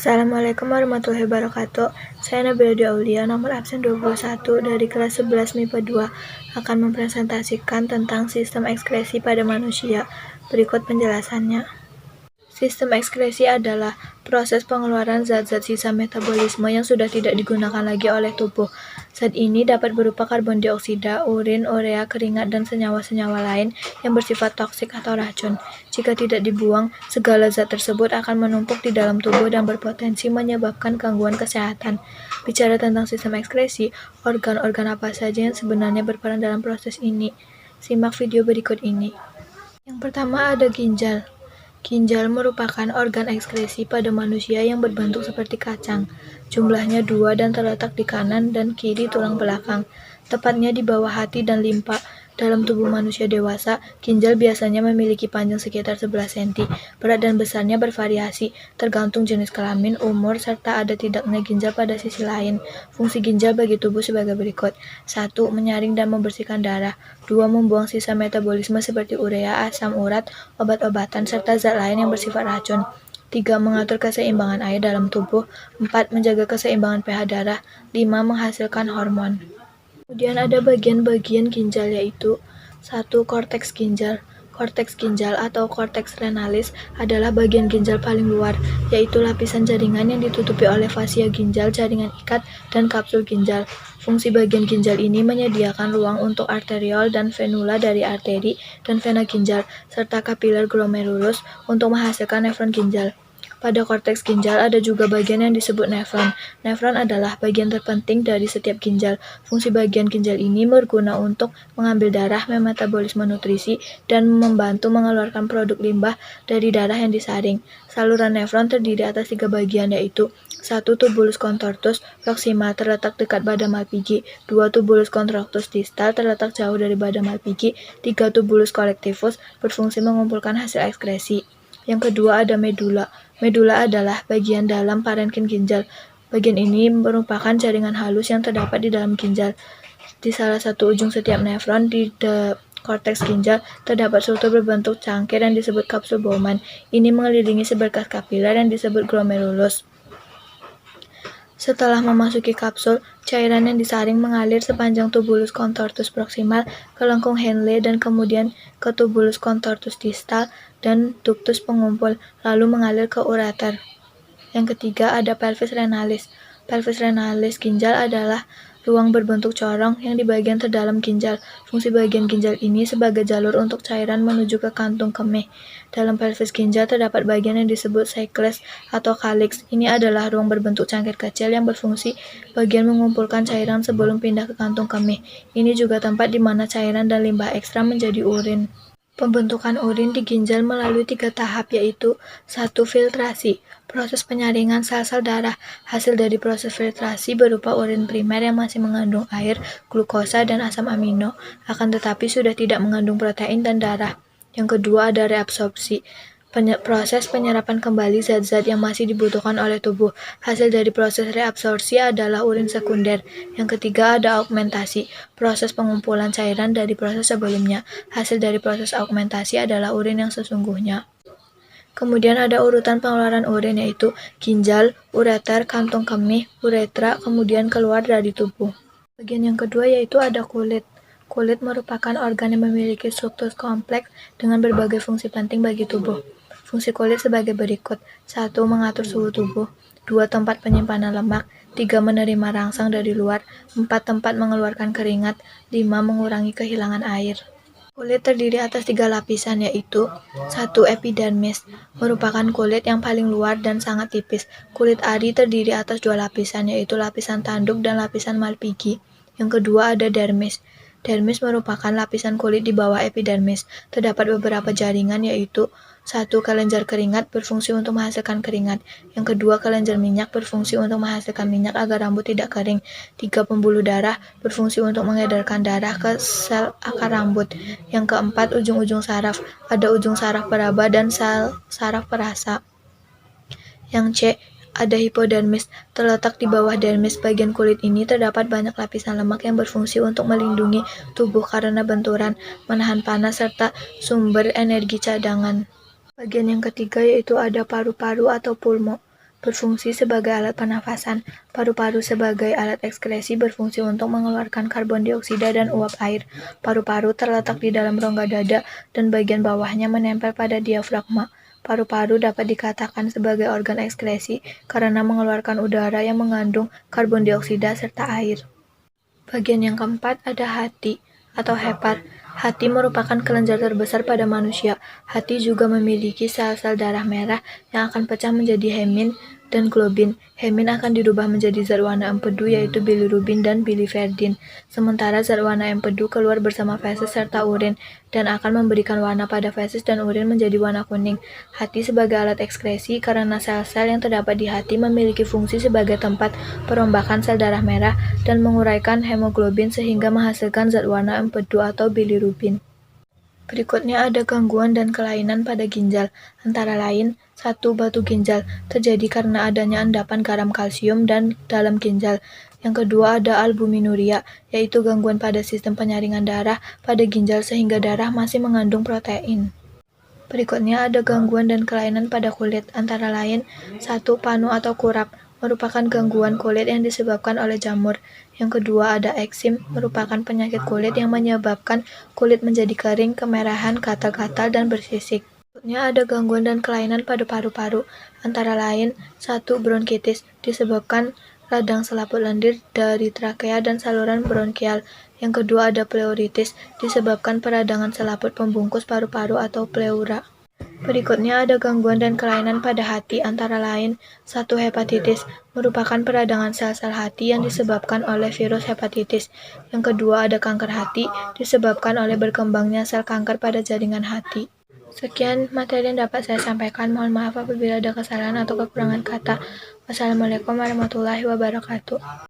Assalamualaikum warahmatullahi wabarakatuh. Saya Nabila Aulia, nomor absen 21 dari kelas 11 MIPA 2, akan mempresentasikan tentang sistem ekskresi pada manusia. Berikut penjelasannya. Sistem ekskresi adalah proses pengeluaran zat-zat sisa metabolisme yang sudah tidak digunakan lagi oleh tubuh. Zat ini dapat berupa karbon dioksida, urin, urea, keringat, dan senyawa-senyawa lain yang bersifat toksik atau racun. Jika tidak dibuang, segala zat tersebut akan menumpuk di dalam tubuh dan berpotensi menyebabkan gangguan kesehatan. Bicara tentang sistem ekskresi, organ-organ apa saja yang sebenarnya berperan dalam proses ini? Simak video berikut ini. Yang pertama ada ginjal. Ginjal merupakan organ ekskresi pada manusia yang berbentuk seperti kacang. Jumlahnya 2 dan terletak di kanan dan kiri tulang belakang, tepatnya di bawah hati dan limpa. Dalam tubuh manusia dewasa, ginjal biasanya memiliki panjang sekitar 11 cm. Berat dan besarnya bervariasi, tergantung jenis kelamin, umur, serta ada tidaknya ginjal pada sisi lain. Fungsi ginjal bagi tubuh sebagai berikut. 1. Menyaring dan membersihkan darah. 2. Membuang sisa metabolisme seperti urea, asam urat, obat-obatan, serta zat lain yang bersifat racun. 3. Mengatur keseimbangan air dalam tubuh. 4. Menjaga keseimbangan pH darah. 5. Menghasilkan hormon. Kemudian ada bagian-bagian ginjal yaitu 1. Korteks ginjal. Korteks ginjal atau korteks renalis adalah bagian ginjal paling luar, yaitu lapisan jaringan yang ditutupi oleh fasia ginjal, jaringan ikat, dan kapsul ginjal. Fungsi bagian ginjal ini menyediakan ruang untuk arteriol dan venula dari arteri dan vena ginjal, serta kapiler glomerulus untuk menghasilkan nefron ginjal. Pada korteks ginjal ada juga bagian yang disebut nefron. Nefron adalah bagian terpenting dari setiap ginjal. Fungsi bagian ginjal ini berguna untuk mengambil darah, memetabolisme nutrisi, dan membantu mengeluarkan produk limbah dari darah yang disaring. Saluran nefron terdiri atas 3 bagian yaitu 1. Tubulus contortus proximal terletak dekat bada Malpighi. 2. Tubulus contractus distal terletak jauh dari bada Malpighi. 3. Tubulus collectivus berfungsi mengumpulkan hasil ekskresi. Yang kedua ada medula. Medula adalah bagian dalam parenkim ginjal. Bagian ini merupakan jaringan halus yang terdapat di dalam ginjal. Di salah satu ujung setiap nefron di korteks ginjal terdapat struktur berbentuk cangkir yang disebut kapsul Bowman. Ini mengelilingi seberkas kapiler yang disebut glomerulus. Setelah memasuki kapsul, cairan yang disaring mengalir sepanjang tubulus contortus proximal ke lengkung Henle dan kemudian ke tubulus contortus distal dan ductus pengumpul, lalu mengalir ke ureter. Yang ketiga ada pelvis renalis. Pelvis renalis ginjal adalah ruang berbentuk corong yang di bagian terdalam ginjal. Fungsi bagian ginjal ini sebagai jalur untuk cairan menuju ke kantung kemih. Dalam pelvis ginjal terdapat bagian yang disebut cycles atau calyx. Ini adalah ruang berbentuk cangkir kecil yang berfungsi bagian mengumpulkan cairan sebelum pindah ke kantung kemih. Ini juga tempat di mana cairan dan limbah ekstra menjadi urin. Pembentukan urin di ginjal melalui 3 tahap yaitu 1. Filtrasi. Proses penyaringan sel-sel darah. Hasil dari proses filtrasi berupa urin primer yang masih mengandung air, glukosa, dan asam amino, akan tetapi sudah tidak mengandung protein dan darah. Yang kedua ada reabsorpsi. Proses penyerapan kembali zat-zat yang masih dibutuhkan oleh tubuh. Hasil dari proses reabsorpsi adalah urin sekunder. Yang ketiga ada augmentasi. Proses pengumpulan cairan dari proses sebelumnya. Hasil dari proses augmentasi adalah urin yang sesungguhnya. Kemudian ada urutan pengeluaran urin yaitu ginjal, ureter, kantung kemih, uretra, kemudian keluar dari tubuh. Bagian yang kedua yaitu ada kulit. Kulit merupakan organ yang memiliki struktur kompleks dengan berbagai fungsi penting bagi tubuh. Fungsi kulit sebagai berikut. 1. Mengatur suhu tubuh. 2. Tempat penyimpanan lemak. 3. Menerima rangsang dari luar. 4. Tempat mengeluarkan keringat. 5. Mengurangi kehilangan air. Kulit terdiri atas 3 lapisan yaitu 1. Epidermis, merupakan kulit yang paling luar dan sangat tipis. Kulit ari terdiri atas 2 lapisan yaitu lapisan tanduk dan lapisan Malpighi. Yang kedua ada dermis. Dermis merupakan lapisan kulit di bawah epidermis. Terdapat beberapa jaringan yaitu 1. Kelenjar keringat berfungsi untuk menghasilkan keringat. Yang kedua kelenjar minyak berfungsi untuk menghasilkan minyak agar rambut tidak kering. 3. Pembuluh darah berfungsi untuk mengedarkan darah ke sel akar rambut. Yang keempat ujung-ujung saraf. Ada ujung saraf peraba dan sel saraf perasa. Yang C. Ada hipodermis, terletak di bawah dermis. Bagian kulit ini terdapat banyak lapisan lemak yang berfungsi untuk melindungi tubuh karena benturan, menahan panas, serta sumber energi cadangan. Bagian yang ketiga yaitu ada paru-paru atau pulmo. berfungsi sebagai alat pernafasan. Paru-paru sebagai alat ekskresi berfungsi untuk mengeluarkan karbon dioksida dan uap air. Paru-paru terletak di dalam rongga dada dan bagian bawahnya menempel pada diafragma. Paru-paru dapat dikatakan sebagai organ ekskresi karena mengeluarkan udara yang mengandung karbon dioksida serta air. Bagian yang keempat ada hati atau hepat. Hati merupakan kelenjar terbesar pada manusia. Hati juga memiliki sel-sel darah merah yang akan pecah menjadi hemin dan globin. Hemin akan dirubah menjadi zat warna empedu yaitu bilirubin dan biliverdin. Sementara zat warna empedu keluar bersama feses serta urin dan akan memberikan warna pada feses dan urin menjadi warna kuning. Hati sebagai alat ekskresi karena sel-sel yang terdapat di hati memiliki fungsi sebagai tempat perombakan sel darah merah dan menguraikan hemoglobin sehingga menghasilkan zat warna empedu atau bilirubin. Berikutnya ada gangguan dan kelainan pada ginjal, antara lain 1. Batu ginjal, terjadi karena adanya endapan garam kalsium dan dalam ginjal. Yang kedua ada albuminuria, yaitu gangguan pada sistem penyaringan darah pada ginjal sehingga darah masih mengandung protein. Berikutnya ada gangguan dan kelainan pada kulit, antara lain 1. Panu atau kurap, merupakan gangguan kulit yang disebabkan oleh jamur. Yang kedua ada eksim, merupakan penyakit kulit yang menyebabkan kulit menjadi kering, kemerahan, gatal-gatal, dan bersisik. Berikutnya ada gangguan dan kelainan pada paru-paru, antara lain 1. Bronkitis, disebabkan radang selaput lendir dari trakea dan saluran bronkial. Yang kedua ada pleuritis, disebabkan peradangan selaput pembungkus paru-paru atau pleura. Berikutnya ada gangguan dan kelainan pada hati, antara lain 1. Hepatitis, merupakan peradangan sel-sel hati yang disebabkan oleh virus hepatitis. Yang kedua ada kanker hati, disebabkan oleh berkembangnya sel kanker pada jaringan hati. Sekian materi yang dapat saya sampaikan. Mohon maaf apabila ada kesalahan atau kekurangan kata. Wassalamualaikum warahmatullahi wabarakatuh.